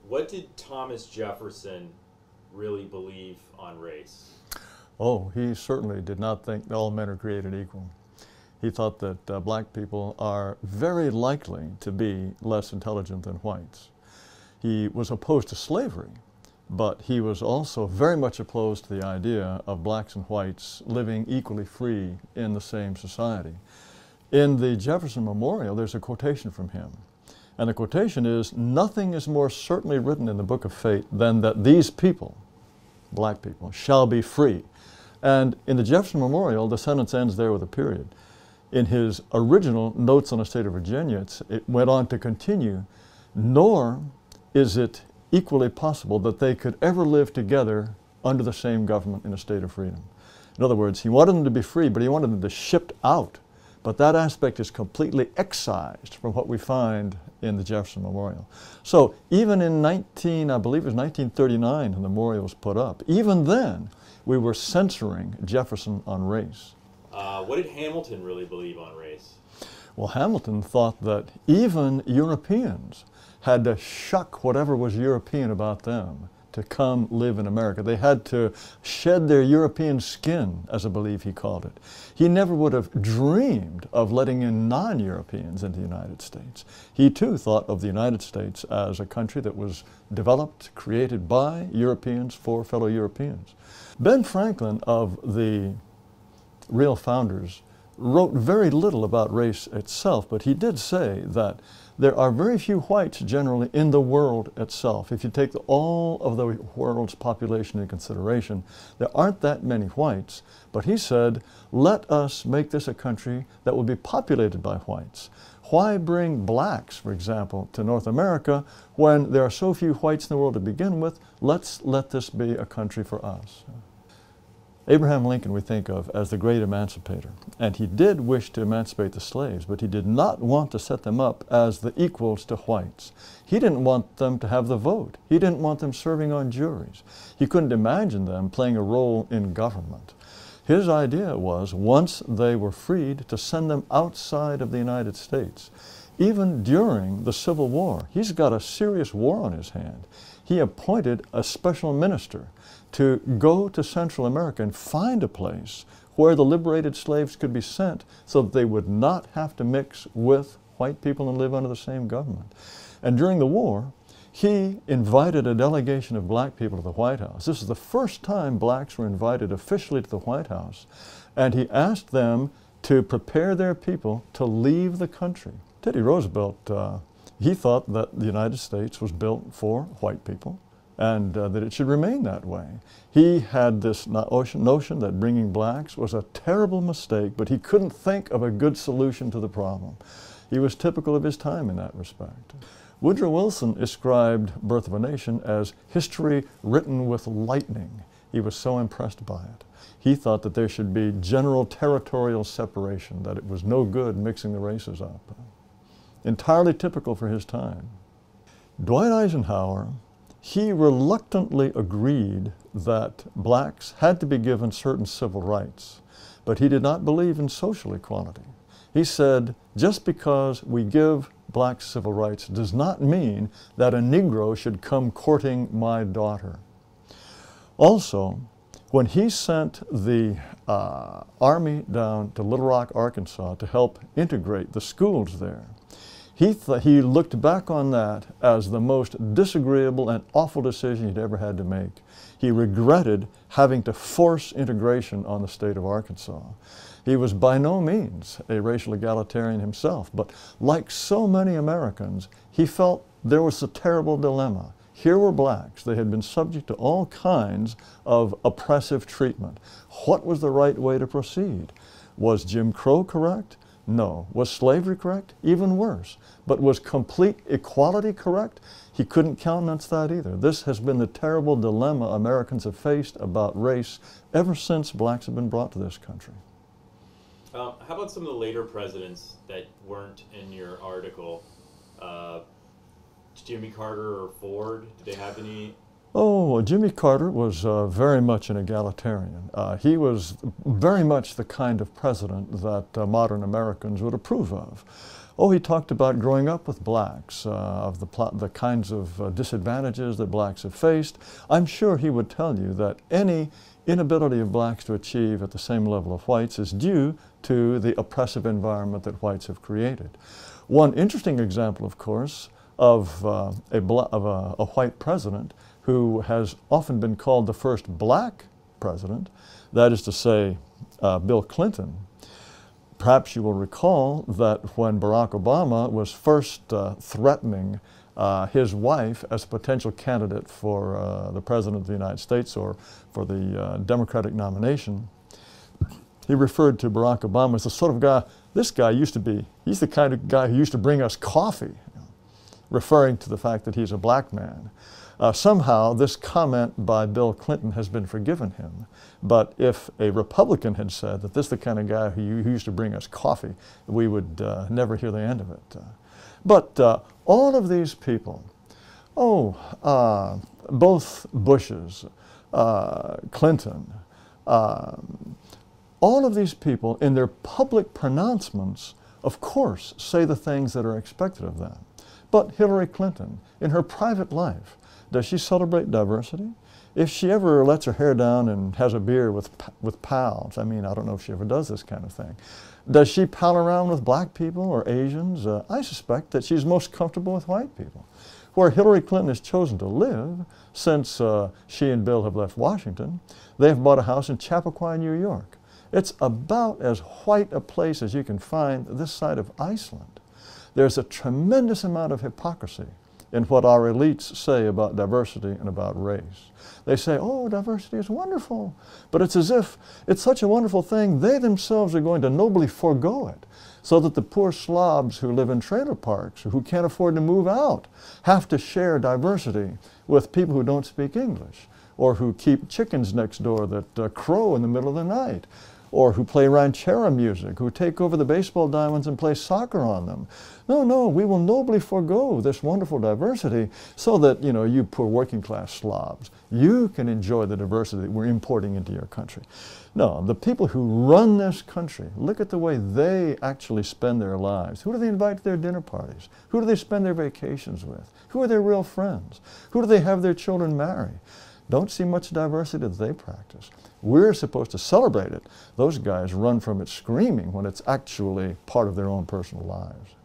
What did Thomas Jefferson really believe on race? Oh, he certainly did not think that all men are created equal. He thought that black people are very likely to be less intelligent than whites. He was opposed to slavery, but he was also very much opposed to the idea of blacks and whites living equally free in the same society. In the Jefferson Memorial, there's a quotation from him. And the quotation is, "Nothing is more certainly written in the Book of Fate than that these people, black people, shall be free." And in the Jefferson Memorial, the sentence ends there with a period. In his original Notes on the State of Virginia, it went on to continue, "Nor is it equally possible that they could ever live together under the same government in a state of freedom." In other words, he wanted them to be free, but he wanted them to shipped out. But that aspect is completely excised from what we find in the Jefferson Memorial. So even in I believe it was 1939 when the memorial was put up, even then we were censoring Jefferson on race. What did Hamilton really believe on race? Well, Hamilton thought that even Europeans had to shuck whatever was European about them to come live in America. They had to shed their European skin, as I believe he called it. He never would have dreamed of letting in non-Europeans into the United States. He too thought of the United States as a country that was developed, created by Europeans for fellow Europeans. Ben Franklin, of the real founders, wrote very little about race itself, but he did say that there are very few whites generally in the world itself. If you take all of the world's population into consideration, there aren't that many whites. But he said, let us make this a country that will be populated by whites. Why bring blacks, for example, to North America when there are so few whites in the world to begin with? Let's let this be a country for us. Abraham Lincoln we think of as the great emancipator, and he did wish to emancipate the slaves, but he did not want to set them up as the equals to whites. He didn't want them to have the vote. He didn't want them serving on juries. He couldn't imagine them playing a role in government. His idea was, once they were freed, to send them outside of the United States. Even during the Civil War, he's got a serious war on his hand. He appointed a special minister to go to Central America and find a place where the liberated slaves could be sent so that they would not have to mix with white people and live under the same government. And during the war, he invited a delegation of black people to the White House. This is the first time blacks were invited officially to the White House. And he asked them to prepare their people to leave the country. Teddy Roosevelt, he thought that the United States was built for white people, and that it should remain that way. He had this notion that bringing blacks was a terrible mistake, but he couldn't think of a good solution to the problem. He was typical of his time in that respect. Woodrow Wilson described Birth of a Nation as history written with lightning. He was so impressed by it. He thought that there should be general territorial separation, that it was no good mixing the races up. Entirely typical for his time. Dwight Eisenhower, he reluctantly agreed that blacks had to be given certain civil rights, but he did not believe in social equality. He said, just because we give blacks civil rights does not mean that a Negro should come courting my daughter. Also, when he sent the army down to Little Rock, Arkansas to help integrate the schools there, he looked back on that as the most disagreeable and awful decision he'd ever had to make. He regretted having to force integration on the state of Arkansas. He was by no means a racial egalitarian himself, but like so many Americans, he felt there was a terrible dilemma. Here were blacks. They had been subject to all kinds of oppressive treatment. What was the right way to proceed? Was Jim Crow correct? No. Was slavery correct? Even worse. But was complete equality correct? He couldn't countenance that either. This has been the terrible dilemma Americans have faced about race ever since blacks have been brought to this country. How about some of the later presidents that weren't in your article? Jimmy Carter or Ford, did they have any? Oh, Jimmy Carter was very much an egalitarian. He was very much the kind of president that modern Americans would approve of. Oh, he talked about growing up with blacks, of the kinds of disadvantages that blacks have faced. I'm sure he would tell you that any inability of blacks to achieve at the same level of whites is due to the oppressive environment that whites have created. One interesting example, of course, of a white president who has often been called the first black president, that is to say, Bill Clinton. Perhaps you will recall that when Barack Obama was first threatening his wife as a potential candidate for the President of the United States or for the Democratic nomination, he referred to Barack Obama as the sort of guy, this guy used to be, he's the kind of guy who used to bring us coffee, referring to the fact that he's a black man. Somehow this comment by Bill Clinton has been forgiven him. But if a Republican had said that this is the kind of guy who used to bring us coffee, we would never hear the end of it. But all of these people, both Bushes, Clinton, all of these people in their public pronouncements, of course, say the things that are expected of them. But Hillary Clinton, in her private life, does she celebrate diversity? If she ever lets her hair down and has a beer with pals, I mean, I don't know if she ever does this kind of thing. Does she pal around with black people or Asians? I suspect that she's most comfortable with white people. Where Hillary Clinton has chosen to live, since she and Bill have left Washington, they've bought a house in Chappaqua, New York. It's about as white a place as you can find this side of Iceland. There's a tremendous amount of hypocrisy in what our elites say about diversity and about race. They say, oh, diversity is wonderful, but it's as if it's such a wonderful thing, they themselves are going to nobly forego it, so that the poor slobs who live in trailer parks, who can't afford to move out, have to share diversity with people who don't speak English, or who keep chickens next door that crow in the middle of the night, or who play ranchera music, who take over the baseball diamonds and play soccer on them. No, no, we will nobly forego this wonderful diversity so that, you know, you poor working class slobs, you can enjoy the diversity that we're importing into your country. No, the people who run this country, look at the way they actually spend their lives. Who do they invite to their dinner parties? Who do they spend their vacations with? Who are their real friends? Who do they have their children marry? Don't see much diversity that they practice. We're supposed to celebrate it. Those guys run from it screaming when it's actually part of their own personal lives.